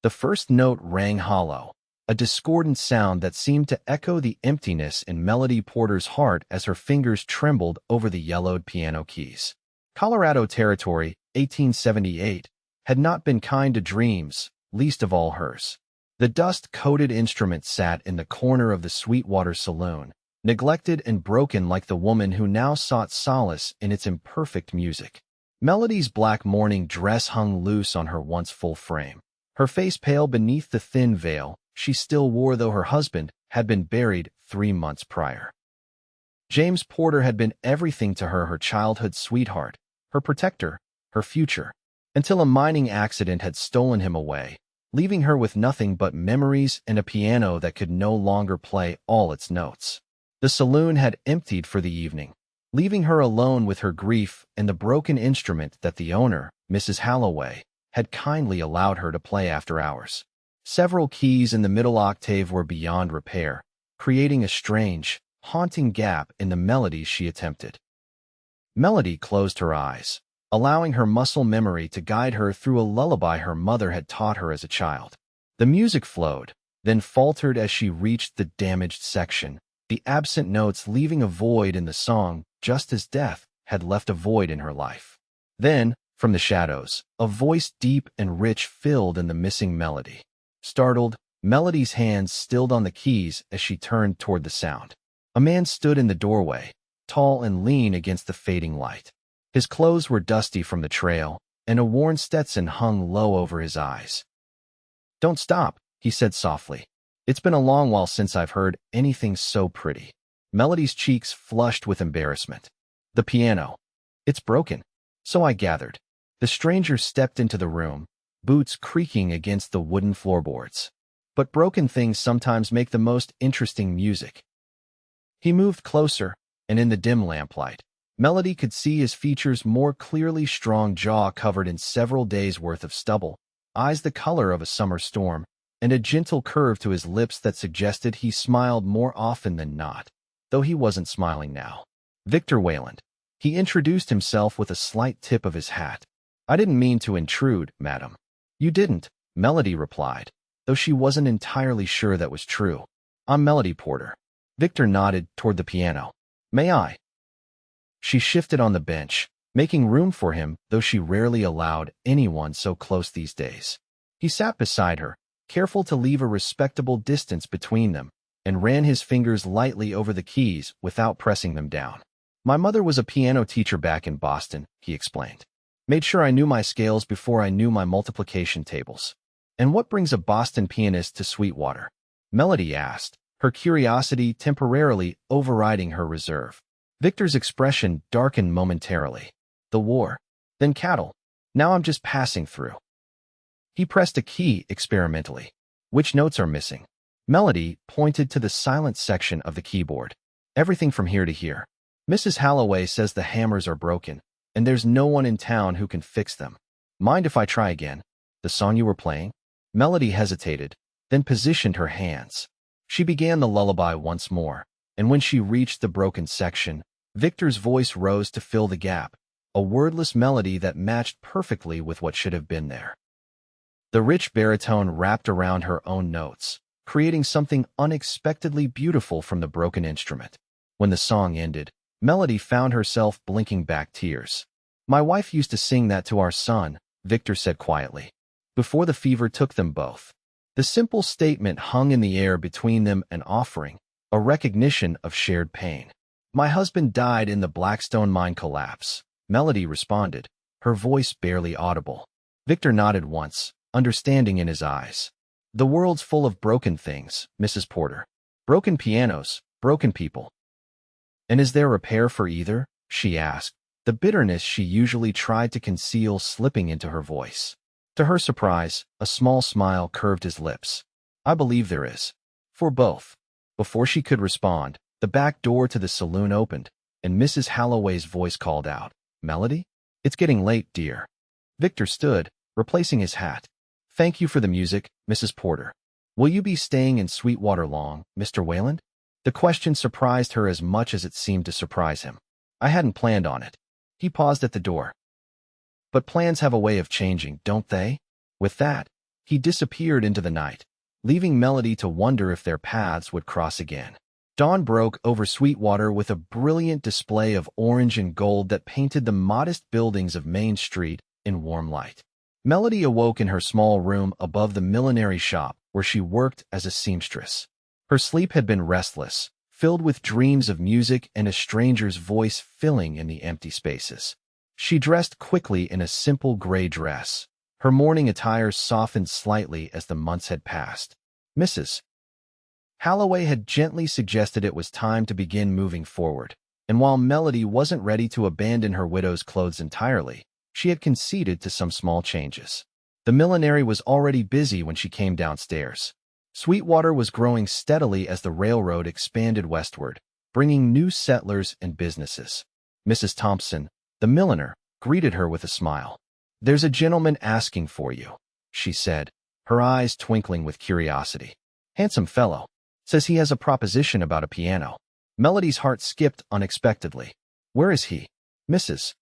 The first note rang hollow, a discordant sound that seemed to echo the emptiness in Melody Porter's heart as her fingers trembled over the yellowed piano keys. Colorado Territory, 1878, had not been kind to dreams, least of all hers. The dust-coated instrument sat in the corner of the Sweetwater Saloon, neglected and broken like the woman who now sought solace in its imperfect music. Melody's black mourning dress hung loose on her once full frame, her face pale beneath the thin veil she still wore, though her husband had been buried 3 months prior. James Porter had been everything to her childhood sweetheart, her protector, her future, until a mining accident had stolen him away, leaving her with nothing but memories and a piano that could no longer play all its notes. The saloon had emptied for the evening, leaving her alone with her grief and the broken instrument that the owner, Mrs. Halloway, had kindly allowed her to play after hours. Several keys in the middle octave were beyond repair, creating a strange, haunting gap in the melodies she attempted. Melody closed her eyes, allowing her muscle memory to guide her through a lullaby her mother had taught her as a child. The music flowed, then faltered as she reached the damaged section, the absent notes leaving a void in the song, just as death had left a void in her life. Then, from the shadows, a voice deep and rich filled in the missing melody. Startled, Melody's hands stilled on the keys as she turned toward the sound. A man stood in the doorway, tall and lean against the fading light. His clothes were dusty from the trail, and a worn Stetson hung low over his eyes. "Don't stop," he said softly. "It's been a long while since I've heard anything so pretty." Melody's cheeks flushed with embarrassment. "The piano. It's broken." "So I gathered." The stranger stepped into the room, boots creaking against the wooden floorboards. "But broken things sometimes make the most interesting music." He moved closer, and in the dim lamplight, Melody could see his features more clearly: strong jaw covered in several days' worth of stubble, eyes the color of a summer storm, and a gentle curve to his lips that suggested he smiled more often than not, though he wasn't smiling now. "Victor Wayland." He introduced himself with a slight tip of his hat. "I didn't mean to intrude, madam." "You didn't," Melody replied, though she wasn't entirely sure that was true. "I'm Melody Porter." Victor nodded toward the piano. "May I?" She shifted on the bench, making room for him, though she rarely allowed anyone so close these days. He sat beside her, careful to leave a respectable distance between them, and ran his fingers lightly over the keys without pressing them down. "My mother was a piano teacher back in Boston," he explained. "Made sure I knew my scales before I knew my multiplication tables." "And what brings a Boston pianist to Sweetwater?" Melody asked, her curiosity temporarily overriding her reserve. Victor's expression darkened momentarily. "The war. Then cattle. Now I'm just passing through." He pressed a key experimentally. "Which notes are missing?" Melody pointed to the silent section of the keyboard. "Everything from here to here. Mrs. Halloway says the hammers are broken, and there's no one in town who can fix them. Mind if I try again? The song you were playing?" Melody hesitated, then positioned her hands. She began the lullaby once more, and when she reached the broken section, Victor's voice rose to fill the gap, a wordless melody that matched perfectly with what should have been there. The rich baritone wrapped around her own notes, creating something unexpectedly beautiful from the broken instrument. When the song ended, Melody found herself blinking back tears. "My wife used to sing that to our son," Victor said quietly, "before the fever took them both." The simple statement hung in the air between them, an offering, a recognition of shared pain. "My husband died in the Blackstone mine collapse," Melody responded, her voice barely audible. Victor nodded once, understanding in his eyes. "The world's full of broken things, Mrs. Porter. Broken pianos, broken people." "And is there repair for either?" she asked, the bitterness she usually tried to conceal slipping into her voice. To her surprise, a small smile curved his lips. "I believe there is. For both." Before she could respond, the back door to the saloon opened, and Mrs. Halloway's voice called out, "Melody? It's getting late, dear." Victor stood, replacing his hat. "Thank you for the music, Mrs. Porter. Will you be staying in Sweetwater long, Mr. Wayland?" The question surprised her as much as it seemed to surprise him. "I hadn't planned on it." He paused at the door. "But plans have a way of changing, don't they?" With that, he disappeared into the night, leaving Melody to wonder if their paths would cross again. Dawn broke over Sweetwater with a brilliant display of orange and gold that painted the modest buildings of Main Street in warm light. Melody awoke in her small room above the millinery shop where she worked as a seamstress. Her sleep had been restless, filled with dreams of music and a stranger's voice filling in the empty spaces. She dressed quickly in a simple gray dress. Her morning attire softened slightly as the months had passed. Mrs. Holloway had gently suggested it was time to begin moving forward, and while Melody wasn't ready to abandon her widow's clothes entirely, she had conceded to some small changes. The millinery was already busy when she came downstairs. Sweetwater was growing steadily as the railroad expanded westward, bringing new settlers and businesses. Mrs. Thompson, the milliner, greeted her with a smile. "There's a gentleman asking for you," she said, her eyes twinkling with curiosity. "Handsome fellow. Says he has a proposition about a piano." Melody's heart skipped unexpectedly. "Where is he?" Mrs.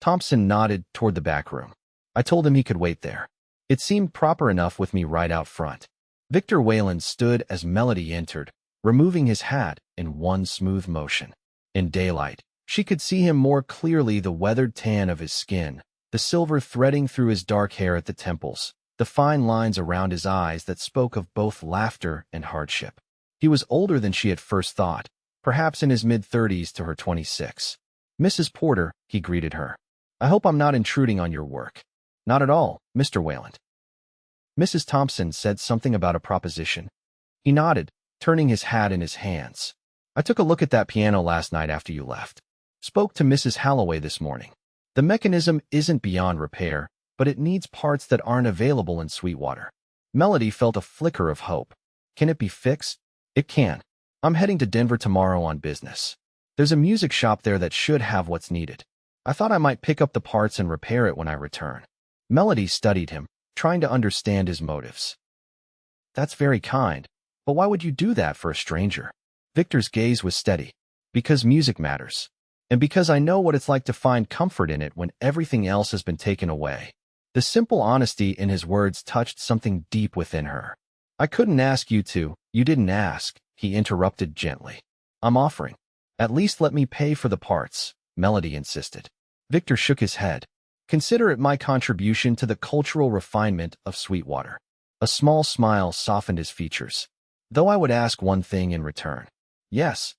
Thompson nodded toward the back room. "I told him he could wait there. It seemed proper enough with me right out front." Victor Wayland stood as Melody entered, removing his hat in one smooth motion. In daylight, she could see him more clearly, the weathered tan of his skin, the silver threading through his dark hair at the temples, the fine lines around his eyes that spoke of both laughter and hardship. He was older than she had first thought, perhaps in his mid-30s to her 26. "Mrs. Porter," he greeted her. "I hope I'm not intruding on your work." "Not at all, Mr. Wayland." Mrs. Thompson said something about a proposition. He nodded, turning his hat in his hands. "I took a look at that piano last night after you left. Spoke to Mrs. Holloway this morning. The mechanism isn't beyond repair, but it needs parts that aren't available in Sweetwater." Melody felt a flicker of hope. "Can it be fixed?" "It can. I'm heading to Denver tomorrow on business. There's a music shop there that should have what's needed. I thought I might pick up the parts and repair it when I return." Melody studied him, trying to understand his motives. "That's very kind, but why would you do that for a stranger?" Victor's gaze was steady. "Because music matters. And because I know what it's like to find comfort in it when everything else has been taken away." The simple honesty in his words touched something deep within her. "I couldn't ask you to. You didn't ask," he interrupted gently. "I'm offering. At least let me pay for the parts," Melody insisted. Victor shook his head. "Consider it my contribution to the cultural refinement of Sweetwater." A small smile softened his features. "Though I would ask one thing in return." "Yes."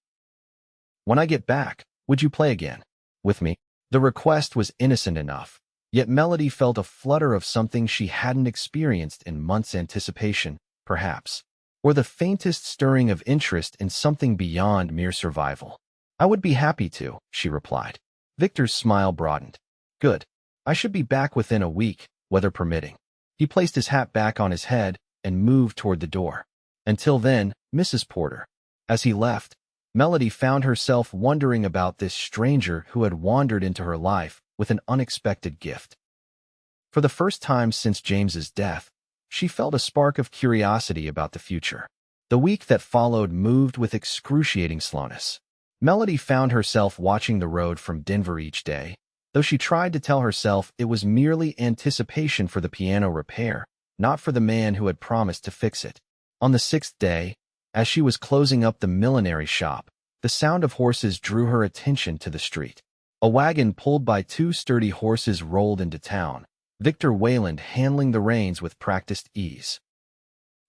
"When I get back, would you play again? With me?" The request was innocent enough, yet Melody felt a flutter of something she hadn't experienced in months' anticipation, perhaps, or the faintest stirring of interest in something beyond mere survival. "I would be happy to," she replied. Victor's smile broadened. "Good. I should be back within a week, weather permitting." He placed his hat back on his head and moved toward the door. "Until then, Mrs. Porter." As he left, Melody found herself wondering about this stranger who had wandered into her life with an unexpected gift. For the first time since James's death, she felt a spark of curiosity about the future. The week that followed moved with excruciating slowness. Melody found herself watching the road from Denver each day, though she tried to tell herself it was merely anticipation for the piano repair, not for the man who had promised to fix it. On the 6th day, as she was closing up the millinery shop, the sound of horses drew her attention to the street. A wagon pulled by 2 sturdy horses rolled into town, Victor Wayland handling the reins with practiced ease.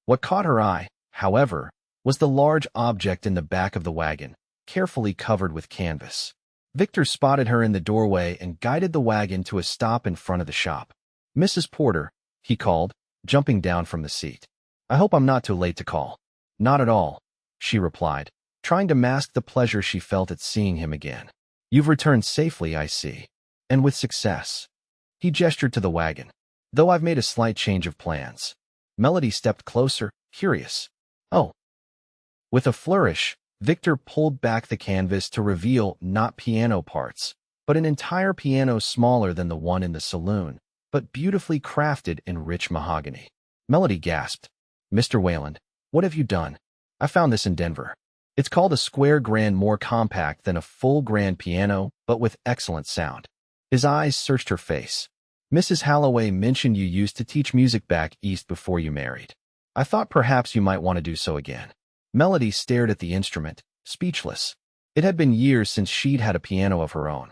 What caught her eye, however, was the large object in the back of the wagon, carefully covered with canvas. Victor spotted her in the doorway and guided the wagon to a stop in front of the shop. "Mrs. Porter," he called, jumping down from the seat. "I hope I'm not too late to call." "Not at all," she replied, trying to mask the pleasure she felt at seeing him again. "You've returned safely, I see. And with success." He gestured to the wagon. "Though I've made a slight change of plans." Melody stepped closer, curious. "Oh." With a flourish, Victor pulled back the canvas to reveal not piano parts, but an entire piano smaller than the one in the saloon, but beautifully crafted in rich mahogany. Melody gasped. "Mr. Wayland, what have you done? I found this in Denver. It's called a square grand, more compact than a full grand piano, but with excellent sound." His eyes searched her face. Mrs. Halloway mentioned you used to teach music back east before you married. I thought perhaps you might want to do so again. Melody stared at the instrument, speechless. It had been years since she'd had a piano of her own.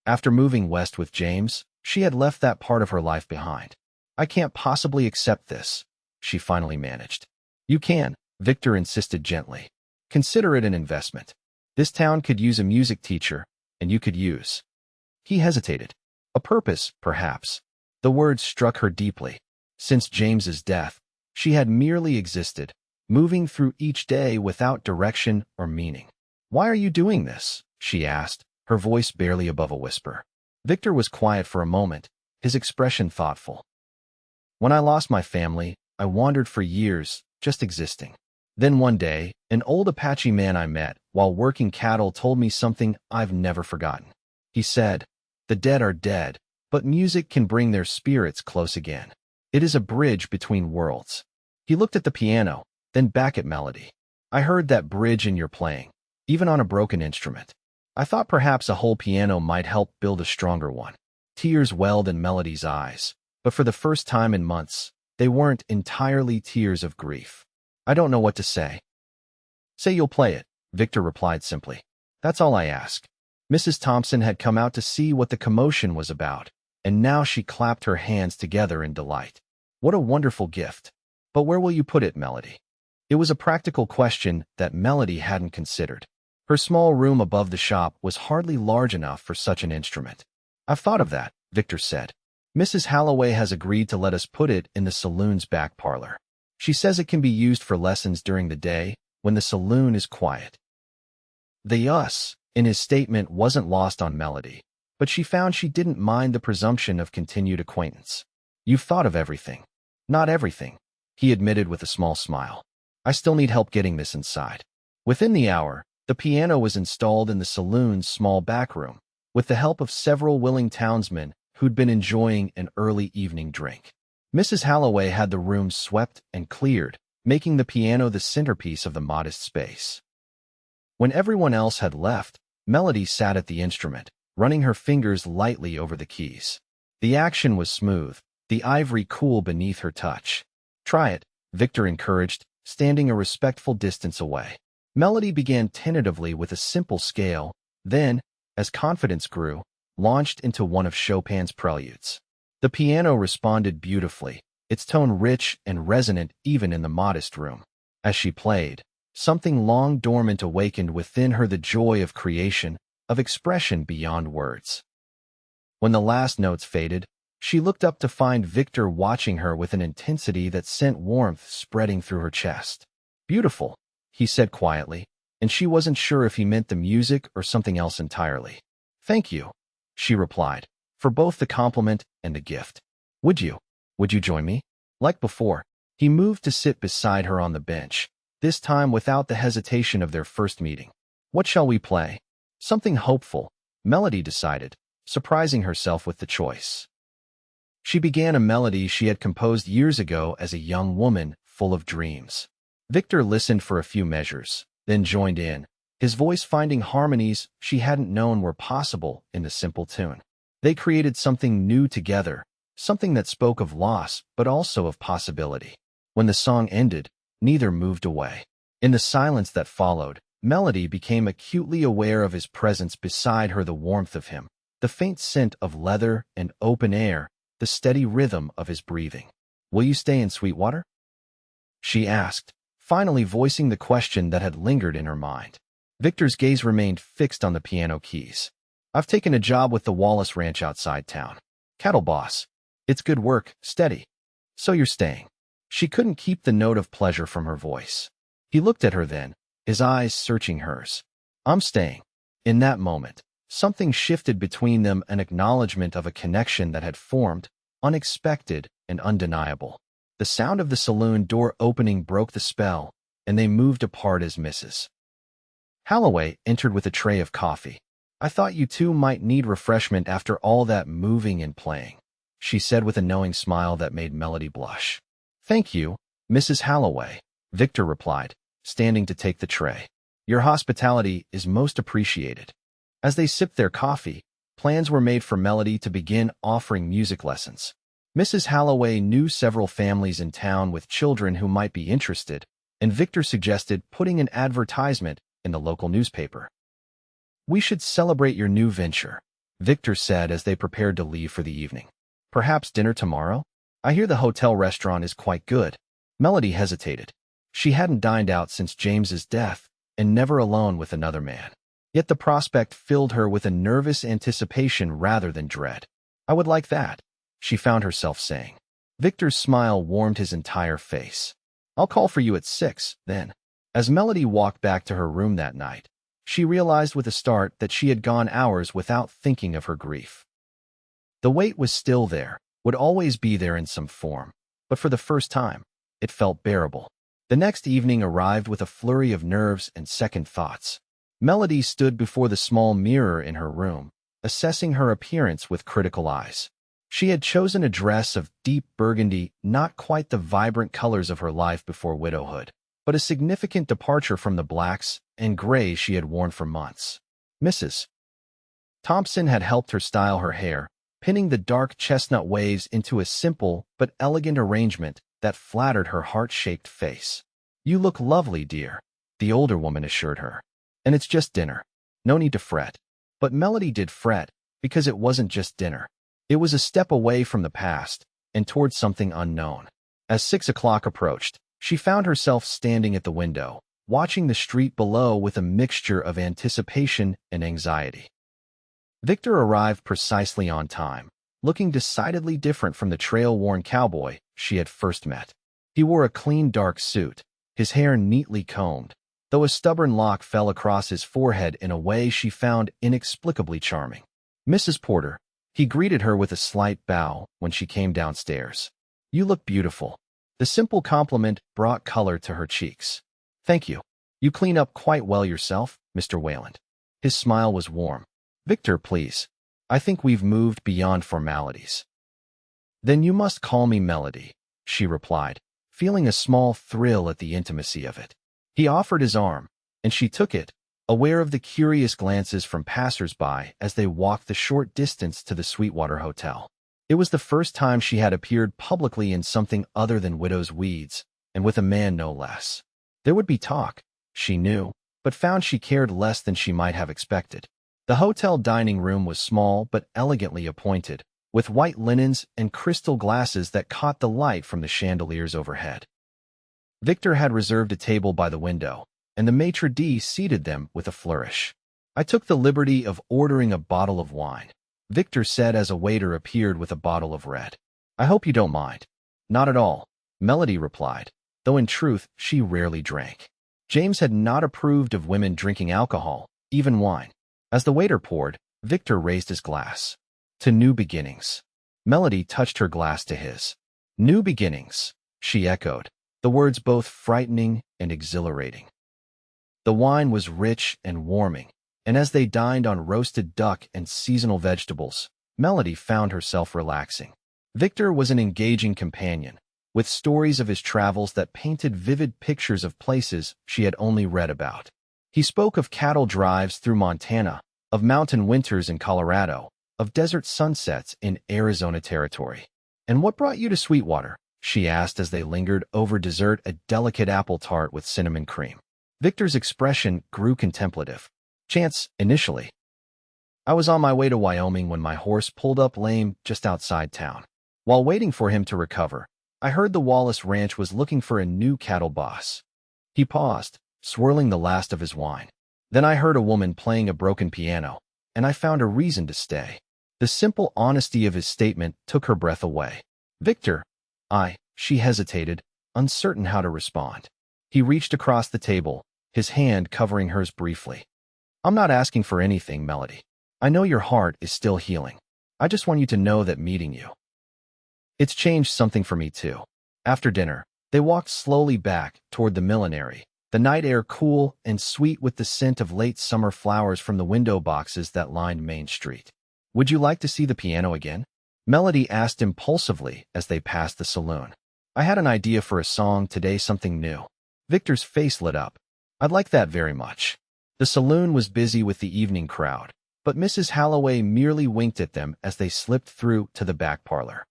After moving west with James, she had left that part of her life behind. I can't possibly accept this, she finally managed. You can, Victor insisted gently. Consider it an investment. This town could use a music teacher, and you could use. He hesitated. A purpose, perhaps. The words struck her deeply. Since James's death, she had merely existed, moving through each day without direction or meaning. Why are you doing this? She asked, her voice barely above a whisper. Victor was quiet for a moment, his expression thoughtful. When I lost my family, I wandered for years, just existing. Then one day, an old Apache man I met while working cattle told me something I've never forgotten. He said, "The dead are dead, but music can bring their spirits close again. It is a bridge between worlds." He looked at the piano, then back at Melody. I heard that bridge in your playing, even on a broken instrument. I thought perhaps a whole piano might help build a stronger one. Tears welled in Melody's eyes, but for the first time in months, they weren't entirely tears of grief. I don't know what to say. Say you'll play it, Victor replied simply. That's all I ask. Mrs. Thompson had come out to see what the commotion was about, and now she clapped her hands together in delight. What a wonderful gift. But where will you put it, Melody? It was a practical question that Melody hadn't considered. Her small room above the shop was hardly large enough for such an instrument. I've thought of that, Victor said. Mrs. Halloway has agreed to let us put it in the saloon's back parlor. She says it can be used for lessons during the day when the saloon is quiet. The us in his statement wasn't lost on Melody, but she found she didn't mind the presumption of continued acquaintance. You've thought of everything. Not everything, he admitted with a small smile. I still need help getting this inside. Within the hour, the piano was installed in the saloon's small back room, with the help of several willing townsmen who'd been enjoying an early evening drink. Mrs. Halloway had the room swept and cleared, making the piano the centerpiece of the modest space. When everyone else had left, Melody sat at the instrument, running her fingers lightly over the keys. The action was smooth, the ivory cool beneath her touch. Try it, Victor encouraged, standing a respectful distance away. Melody began tentatively with a simple scale, then, as confidence grew, launched into one of Chopin's preludes. The piano responded beautifully, its tone rich and resonant even in the modest room. As she played, something long dormant awakened within her, the joy of creation, of expression beyond words. When the last notes faded, she looked up to find Victor watching her with an intensity that sent warmth spreading through her chest. Beautiful, he said quietly, and she wasn't sure if he meant the music or something else entirely. Thank you, she replied, for both the compliment and the gift. Would you join me? Like before, he moved to sit beside her on the bench, this time without the hesitation of their first meeting. What shall we play? Something hopeful, Melody decided, surprising herself with the choice. She began a melody she had composed years ago as a young woman, full of dreams. Victor listened for a few measures, then joined in, his voice finding harmonies she hadn't known were possible in the simple tune. They created something new together, something that spoke of loss but also of possibility. When the song ended, neither moved away. In the silence that followed, Melody became acutely aware of his presence beside her, the warmth of him, the faint scent of leather and open air, the steady rhythm of his breathing. Will you stay in Sweetwater? She asked, finally voicing the question that had lingered in her mind. Victor's gaze remained fixed on the piano keys. I've taken a job with the Wallace Ranch outside town. Cattle boss. It's good work, steady. So you're staying. She couldn't keep the note of pleasure from her voice. He looked at her then, his eyes searching hers. I'm staying. In that moment, something shifted between them, an acknowledgement of a connection that had formed, unexpected and undeniable. The sound of the saloon door opening broke the spell, and they moved apart as Mrs. Halloway entered with a tray of coffee. I thought you two might need refreshment after all that moving and playing, she said with a knowing smile that made Melody blush. Thank you, Mrs. Halloway, Victor replied, standing to take the tray. Your hospitality is most appreciated. As they sipped their coffee, Plans were made for Melody to begin offering music lessons. Mrs. Holloway knew several families in town with children who might be interested, and Victor suggested putting an advertisement in the local newspaper. "We should celebrate your new venture," Victor said as they prepared to leave for the evening. "Perhaps dinner tomorrow? I hear the hotel restaurant is quite good." Melody hesitated. She hadn't dined out since James's death, and never alone with another man. Yet the prospect filled her with a nervous anticipation rather than dread. "I would like that," she found herself saying. Victor's smile warmed his entire face. "I'll call for you at 6, then." As Melody walked back to her room that night, she realized with a start that she had gone hours without thinking of her grief. The weight was still there, would always be there in some form, but for the first time, it felt bearable. The next evening arrived with a flurry of nerves and second thoughts. Melody stood before the small mirror in her room, assessing her appearance with critical eyes. She had chosen a dress of deep burgundy, not quite the vibrant colors of her life before widowhood, but a significant departure from the blacks and grays she had worn for months. Mrs. Thompson had helped her style her hair, pinning the dark chestnut waves into a simple but elegant arrangement that flattered her heart-shaped face. "You look lovely, dear," the older woman assured her. "And it's just dinner. No need to fret." But Melody did fret, because it wasn't just dinner. It was a step away from the past and towards something unknown. As 6 o'clock approached, she found herself standing at the window, watching the street below with a mixture of anticipation and anxiety. Victor arrived precisely on time, looking decidedly different from the trail-worn cowboy she had first met. He wore a clean dark suit, his hair neatly combed, though a stubborn lock fell across his forehead in a way she found inexplicably charming. "Mrs. Porter," he greeted her with a slight bow when she came downstairs. "You look beautiful." The simple compliment brought color to her cheeks. "Thank you. You clean up quite well yourself, Mr. Wayland." His smile was warm. "Victor, please. I think we've moved beyond formalities." "Then you must call me Melody," she replied, feeling a small thrill at the intimacy of it. He offered his arm, and she took it, aware of the curious glances from passers-by as they walked the short distance to the Sweetwater Hotel. It was the first time she had appeared publicly in something other than widow's weeds, and with a man no less. There would be talk, she knew, but found she cared less than she might have expected. The hotel dining room was small but elegantly appointed, with white linens and crystal glasses that caught the light from the chandeliers overhead. Victor had reserved a table by the window, and the maitre d' seated them with a flourish. "I took the liberty of ordering a bottle of wine," Victor said as a waiter appeared with a bottle of red. "I hope you don't mind." "Not at all," Melody replied, though in truth she rarely drank. James had not approved of women drinking alcohol, even wine. As the waiter poured, Victor raised his glass. "To new beginnings." Melody touched her glass to his. "New beginnings," she echoed, the words both frightening and exhilarating. The wine was rich and warming, and as they dined on roasted duck and seasonal vegetables, Melody found herself relaxing. Victor was an engaging companion, with stories of his travels that painted vivid pictures of places she had only read about. He spoke of cattle drives through Montana, of mountain winters in Colorado, of desert sunsets in Arizona territory. "And what brought you to Sweetwater?" she asked as they lingered over dessert, a delicate apple tart with cinnamon cream. Victor's expression grew contemplative. "Chance, initially. I was on my way to Wyoming when my horse pulled up lame just outside town. While waiting for him to recover, I heard the Wallace Ranch was looking for a new cattle boss." He paused, swirling the last of his wine. "Then I heard a woman playing a broken piano, and I found a reason to stay." The simple honesty of his statement took her breath away. "Victor, she hesitated, uncertain how to respond. He reached across the table, his hand covering hers briefly. "I'm not asking for anything, Melody. I know your heart is still healing. I just want you to know that meeting you, it's changed something for me too." After dinner, they walked slowly back toward the millinery, the night air cool and sweet with the scent of late summer flowers from the window boxes that lined Main Street. "Would you like to see the piano again?" Melody asked impulsively as they passed the saloon. "I had an idea for a song today, something new." Victor's face lit up. "I'd like that very much." The saloon was busy with the evening crowd, but Mrs. Halloway merely winked at them as they slipped through to the back parlor.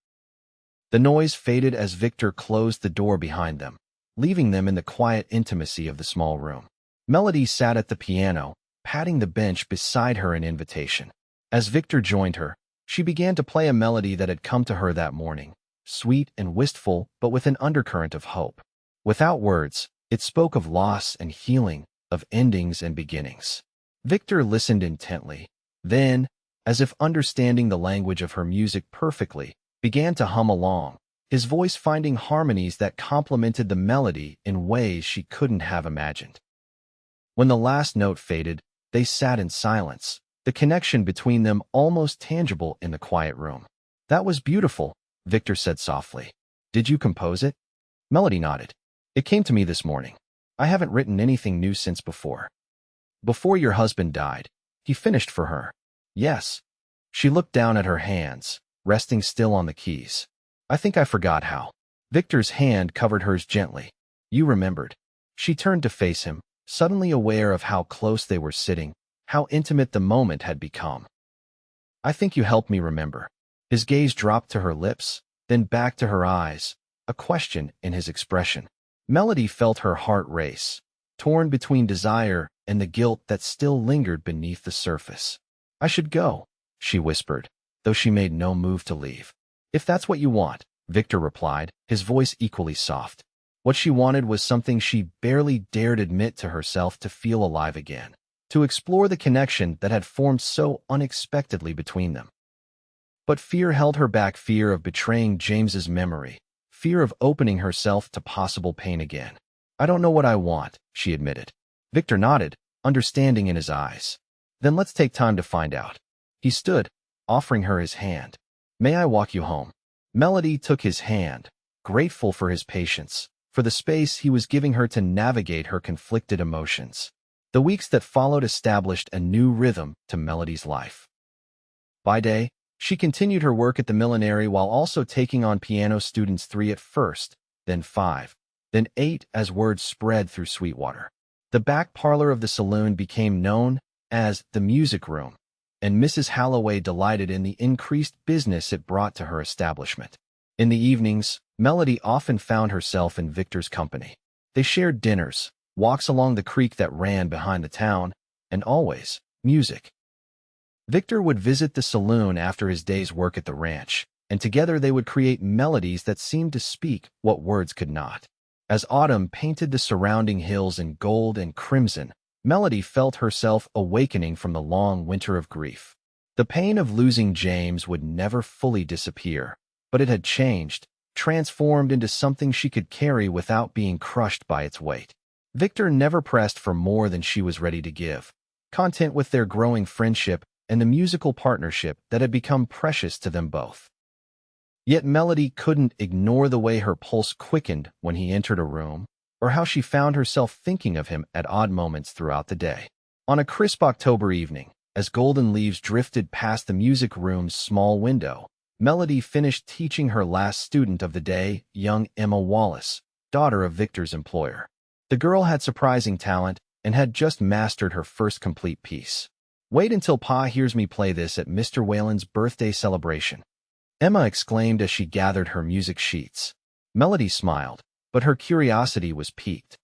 The noise faded as Victor closed the door behind them, leaving them in the quiet intimacy of the small room. Melody sat at the piano, patting the bench beside her in invitation. As Victor joined her, she began to play a melody that had come to her that morning, sweet and wistful but with an undercurrent of hope. Without words, it spoke of loss and healing, of endings and beginnings. Victor listened intently, then, as if understanding the language of her music perfectly, began to hum along, his voice finding harmonies that complemented the melody in ways she couldn't have imagined. When the last note faded, they sat in silence, the connection between them almost tangible in the quiet room. "That was beautiful," Victor said softly. "Did you compose it?" Melody nodded. "It came to me this morning. I haven't written anything new since before." "Before your husband died, he finished for her." "Yes." She looked down at her hands, resting still on the keys. "I think I forgot how." Victor's hand covered hers gently. "You remembered." She turned to face him, suddenly aware of how close they were sitting, how intimate the moment had become. "I think you helped me remember." His gaze dropped to her lips, then back to her eyes, a question in his expression. Melody felt her heart race, torn between desire and the guilt that still lingered beneath the surface. "I should go," she whispered, though she made no move to leave. "If that's what you want," Victor replied, his voice equally soft. What she wanted was something she barely dared admit to herself: to feel alive again, to explore the connection that had formed so unexpectedly between them. But fear held her back, fear of betraying James's memory, fear of opening herself to possible pain again. "I don't know what I want," she admitted. Victor nodded, understanding in his eyes. "Then let's take time to find out." He stood, offering her his hand. "May I walk you home?" Melody took his hand, grateful for his patience, for the space he was giving her to navigate her conflicted emotions. The weeks that followed established a new rhythm to Melody's life. By day, she continued her work at the millinery while also taking on piano students, 3 at first, then 5, then 8 as word spread through Sweetwater. The back parlor of the saloon became known as the music room, and Mrs. Halloway delighted in the increased business it brought to her establishment. In the evenings, Melody often found herself in Victor's company. They shared dinners, walks along the creek that ran behind the town, and always music. Victor would visit the saloon after his day's work at the ranch, and together they would create melodies that seemed to speak what words could not. As autumn painted the surrounding hills in gold and crimson, Melody felt herself awakening from the long winter of grief. The pain of losing James would never fully disappear, but it had changed, transformed into something she could carry without being crushed by its weight. Victor never pressed for more than she was ready to give, content with their growing friendship and the musical partnership that had become precious to them both. Yet Melody couldn't ignore the way her pulse quickened when he entered a room, or how she found herself thinking of him at odd moments throughout the day. On a crisp October evening, as golden leaves drifted past the music room's small window, Melody finished teaching her last student of the day, young Emma Wallace, daughter of Victor's employer. The girl had surprising talent and had just mastered her first complete piece. "Wait until Pa hears me play this at Mr. Wayland's birthday celebration," Emma exclaimed as she gathered her music sheets. Melody smiled, but her curiosity was piqued.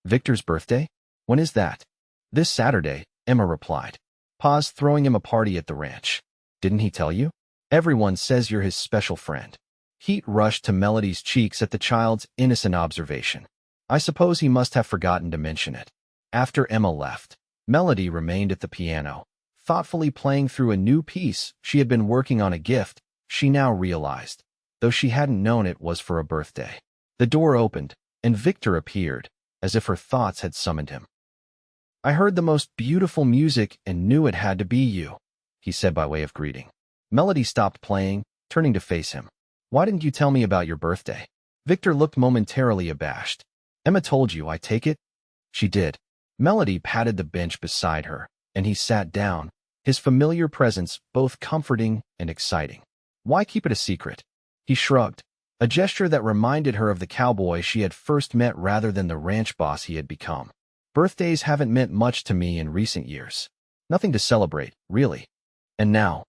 "Victor's birthday? When is that?" "This Saturday," Emma replied. "Pa's throwing him a party at the ranch." "Didn't he tell you?" "Everyone says you're his special friend." Heat rushed to Melody's cheeks at the child's innocent observation. "I suppose he must have forgotten to mention it." After Emma left, Melody remained at the piano, thoughtfully playing through a new piece she had been working on, a gift she now realized, though she hadn't known it was for a birthday. The door opened, and Victor appeared, as if her thoughts had summoned him. "I heard the most beautiful music and knew it had to be you," he said by way of greeting. Melody stopped playing, turning to face him. "Why didn't you tell me about your birthday?" Victor looked momentarily abashed. "Emma told you, I take it?" "She did." Melody patted the bench beside her, and he sat down, his familiar presence both comforting and exciting. "Why keep it a secret?" He shrugged, a gesture that reminded her of the cowboy she had first met rather than the ranch boss he had become. "Birthdays haven't meant much to me in recent years." Nothing to celebrate, really. And now?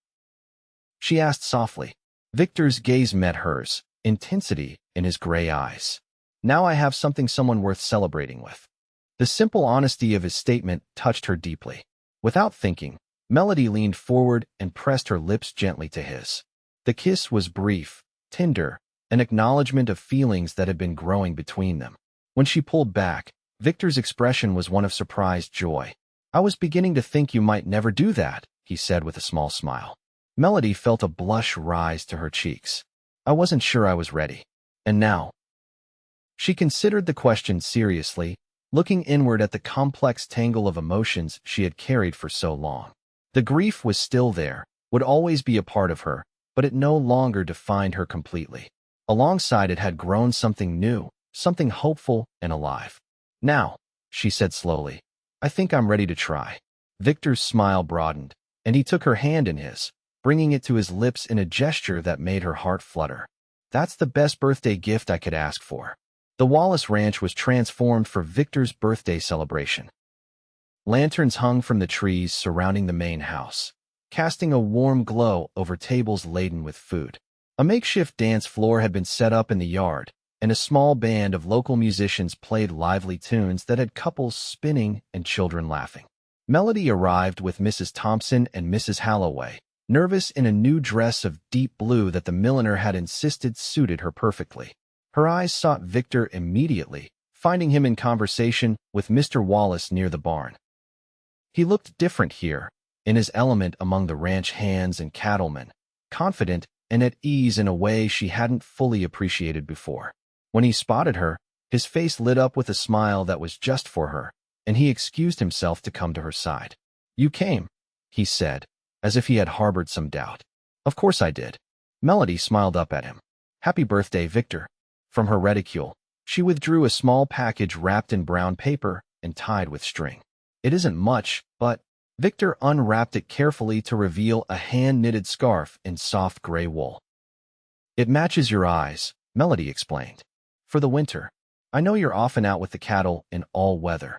She asked softly. Victor's gaze met hers, intensity in his gray eyes. Now I have someone worth celebrating with. The simple honesty of his statement touched her deeply. Without thinking, Melody leaned forward and pressed her lips gently to his. The kiss was brief, tender, an acknowledgement of feelings that had been growing between them. When she pulled back, Victor's expression was one of surprised joy. I was beginning to think you might never do that, he said with a small smile. Melody felt a blush rise to her cheeks. I wasn't sure I was ready. And now? She considered the question seriously, looking inward at the complex tangle of emotions she had carried for so long. The grief was still there, would always be a part of her, but it no longer defined her completely. Alongside it had grown something new, something hopeful and alive. Now, she said slowly, I think I'm ready to try. Victor's smile broadened, and he took her hand in his, bringing it to his lips in a gesture that made her heart flutter. That's the best birthday gift I could ask for. The Wallace Ranch was transformed for Victor's birthday celebration. Lanterns hung from the trees surrounding the main house, casting a warm glow over tables laden with food. A makeshift dance floor had been set up in the yard, and a small band of local musicians played lively tunes that had couples spinning and children laughing. Melody arrived with Mrs. Thompson and Mrs. Halloway, nervous in a new dress of deep blue that the milliner had insisted suited her perfectly. Her eyes sought Victor immediately, finding him in conversation with Mr. Wallace near the barn. He looked different here, in his element among the ranch hands and cattlemen, confident and at ease in a way she hadn't fully appreciated before. When he spotted her, his face lit up with a smile that was just for her, and he excused himself to come to her side. You came, he said, as if he had harbored some doubt. Of course I did. Melody smiled up at him. Happy birthday, Victor. From her reticule, she withdrew a small package wrapped in brown paper and tied with string. It isn't much, but Victor unwrapped it carefully to reveal a hand-knitted scarf in soft gray wool. It matches your eyes, Melody explained. For the winter. I know you're often out with the cattle in all weather.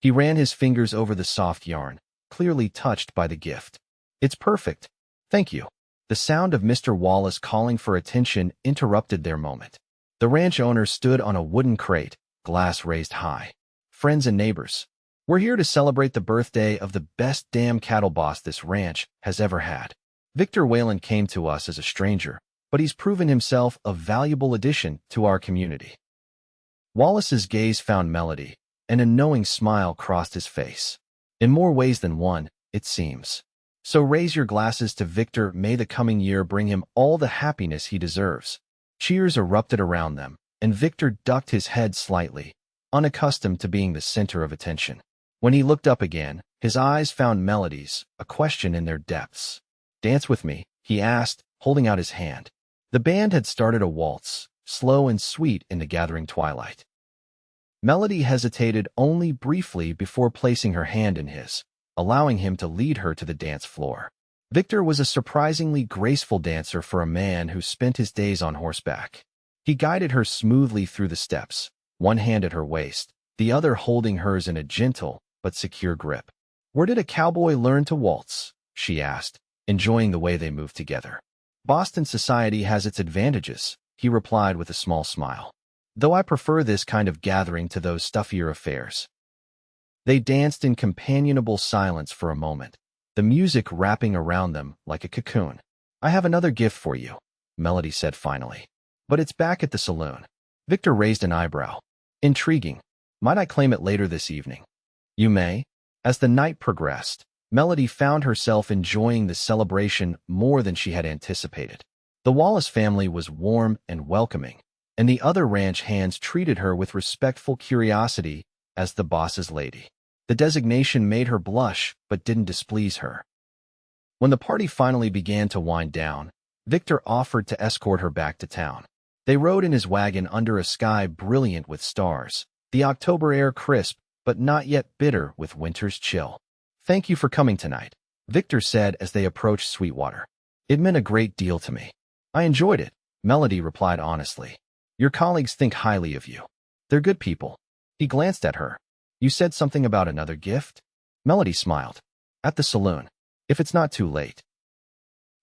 He ran his fingers over the soft yarn, clearly touched by the gift. It's perfect. Thank you. The sound of Mr. Wallace calling for attention interrupted their moment. The ranch owner stood on a wooden crate, glass raised high. Friends and neighbors, we're here to celebrate the birthday of the best damn cattle boss this ranch has ever had. Victor Wayland came to us as a stranger, but he's proven himself a valuable addition to our community. Wallace's gaze found Melody, and a knowing smile crossed his face. In more ways than one, it seems. So raise your glasses to Victor. May the coming year bring him all the happiness he deserves. Cheers erupted around them, and Victor ducked his head slightly, unaccustomed to being the center of attention. When he looked up again, his eyes found Melody's, a question in their depths. Dance with me, he asked, holding out his hand. The band had started a waltz, slow and sweet in the gathering twilight. Melody hesitated only briefly before placing her hand in his, allowing him to lead her to the dance floor. Victor was a surprisingly graceful dancer for a man who spent his days on horseback. He guided her smoothly through the steps, one hand at her waist, the other holding hers in a gentle but secure grip. Where did a cowboy learn to waltz? She asked, enjoying the way they moved together. Boston society has its advantages, he replied with a small smile. Though I prefer this kind of gathering to those stuffier affairs. They danced in companionable silence for a moment, the music wrapping around them like a cocoon. I have another gift for you, Melody said finally. But it's back at the saloon. Victor raised an eyebrow. Intriguing. Might I claim it later this evening? You may. As the night progressed, Melody found herself enjoying the celebration more than she had anticipated. The Wallace family was warm and welcoming, and the other ranch hands treated her with respectful curiosity as the boss's lady. The designation made her blush but didn't displease her. When the party finally began to wind down, Victor offered to escort her back to town. They rode in his wagon under a sky brilliant with stars, the October air crisp but not yet bitter with winter's chill. Thank you for coming tonight, Victor said as they approached Sweetwater. It meant a great deal to me. I enjoyed it, Melody replied honestly. Your colleagues think highly of you. They're good people. He glanced at her. You said something about another gift? Melody smiled. At the saloon. If it's not too late.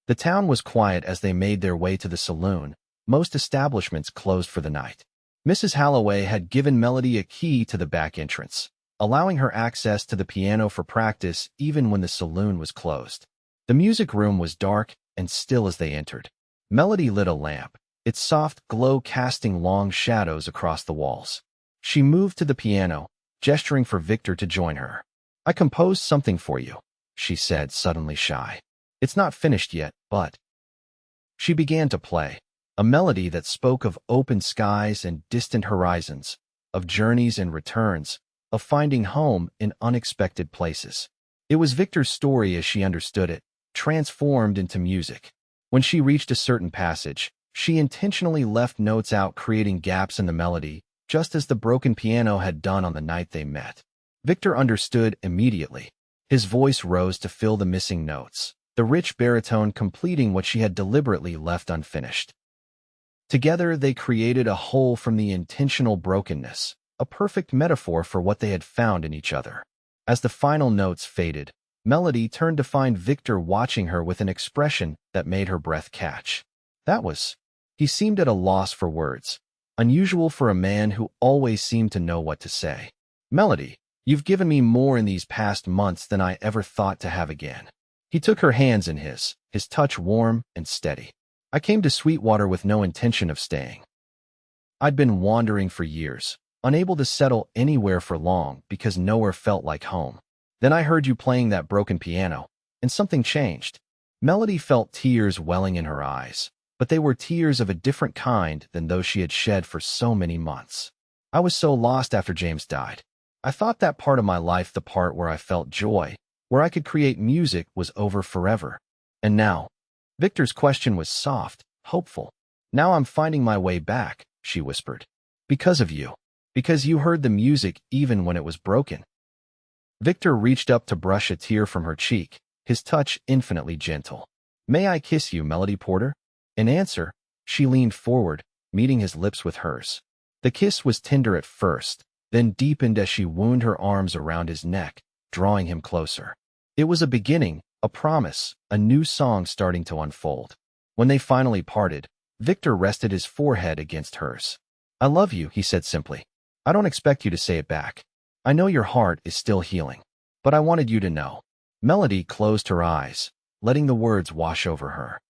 The town was quiet as they made their way to the saloon. Most establishments closed for the night. Mrs. Holloway had given Melody a key to the back entrance, allowing her access to the piano for practice even when the saloon was closed. The music room was dark and still as they entered. Melody lit a lamp, its soft glow casting long shadows across the walls. She moved to the piano, gesturing for Victor to join her. "I composed something for you," she said, suddenly shy. "It's not finished yet, but—" She began to play, a melody that spoke of open skies and distant horizons, of journeys and returns, of finding home in unexpected places. It was Victor's story as she understood it, transformed into music. When she reached a certain passage, she intentionally left notes out, creating gaps in the melody, just as the broken piano had done on the night they met. Victor understood immediately. His voice rose to fill the missing notes, the rich baritone completing what she had deliberately left unfinished. Together, they created a whole from the intentional brokenness, a perfect metaphor for what they had found in each other. As the final notes faded, Melody turned to find Victor watching her with an expression that made her breath catch. He seemed at a loss for words, unusual for a man who always seemed to know what to say. "Melody, you've given me more in these past months than I ever thought to have again." He took her hands in his touch warm and steady. "I came to Sweetwater with no intention of staying. I'd been wandering for years, unable to settle anywhere for long because nowhere felt like home. Then I heard you playing that broken piano, and something changed." Melody felt tears welling in her eyes, but they were tears of a different kind than those she had shed for so many months. "I was so lost after James died. I thought that part of my life, the part where I felt joy, where I could create music, was over forever. And now—" Victor's question was soft, hopeful. "Now I'm finding my way back," she whispered. "Because of you. Because you heard the music even when it was broken." Victor reached up to brush a tear from her cheek, his touch infinitely gentle. "May I kiss you, Melody Porter?" In answer, she leaned forward, meeting his lips with hers. The kiss was tender at first, then deepened as she wound her arms around his neck, drawing him closer. It was a beginning, a promise, a new song starting to unfold. When they finally parted, Victor rested his forehead against hers. "I love you," he said simply. "I don't expect you to say it back. I know your heart is still healing, but I wanted you to know." Melody closed her eyes, letting the words wash over her.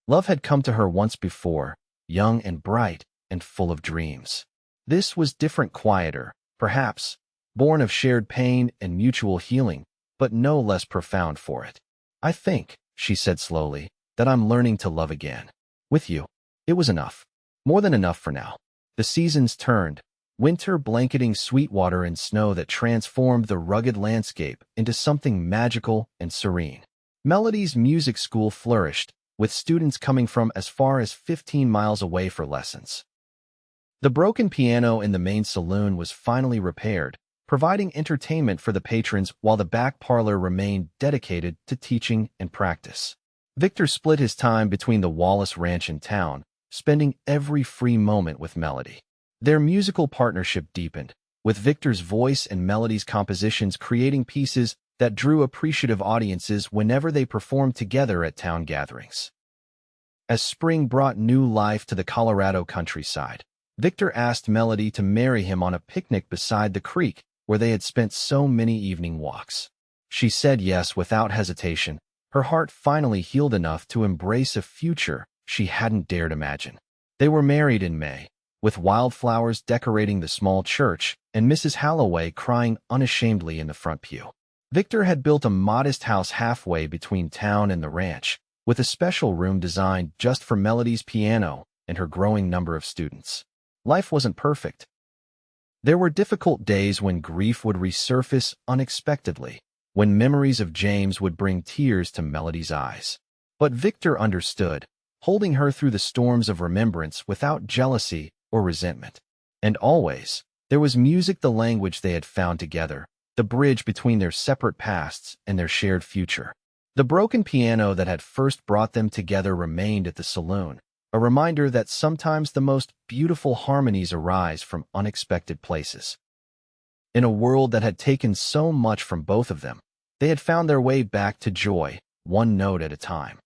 Love had come to her once before, young and bright and full of dreams. This was different, quieter, perhaps, born of shared pain and mutual healing, but no less profound for it. "I think," she said slowly, "that I'm learning to love again. With you. It was enough. More than enough for now." The seasons turned, winter blanketing Sweetwater in snow that transformed the rugged landscape into something magical and serene. Melody's music school flourished, with students coming from as far as 15 miles away for lessons. The broken piano in the main saloon was finally repaired, providing entertainment for the patrons while the back parlor remained dedicated to teaching and practice. Victor split his time between the Wallace Ranch and town, spending every free moment with Melody. Their musical partnership deepened, with Victor's voice and Melody's compositions creating pieces that drew appreciative audiences whenever they performed together at town gatherings. As spring brought new life to the Colorado countryside, Victor asked Melody to marry him on a picnic beside the creek where they had spent so many evening walks. She said yes without hesitation, her heart finally healed enough to embrace a future she hadn't dared imagine. They were married in May, with wildflowers decorating the small church and Mrs. Holloway crying unashamedly in the front pew. Victor had built a modest house halfway between town and the ranch, with a special room designed just for Melody's piano and her growing number of students. Life wasn't perfect. There were difficult days when grief would resurface unexpectedly, when memories of James would bring tears to Melody's eyes. But Victor understood, holding her through the storms of remembrance without jealousy or resentment. And always, there was music, the language they had found together, the bridge between their separate pasts and their shared future. The broken piano that had first brought them together remained at the saloon, a reminder that sometimes the most beautiful harmonies arise from unexpected places. In a world that had taken so much from both of them, They had found their way back to joy, one note at a time.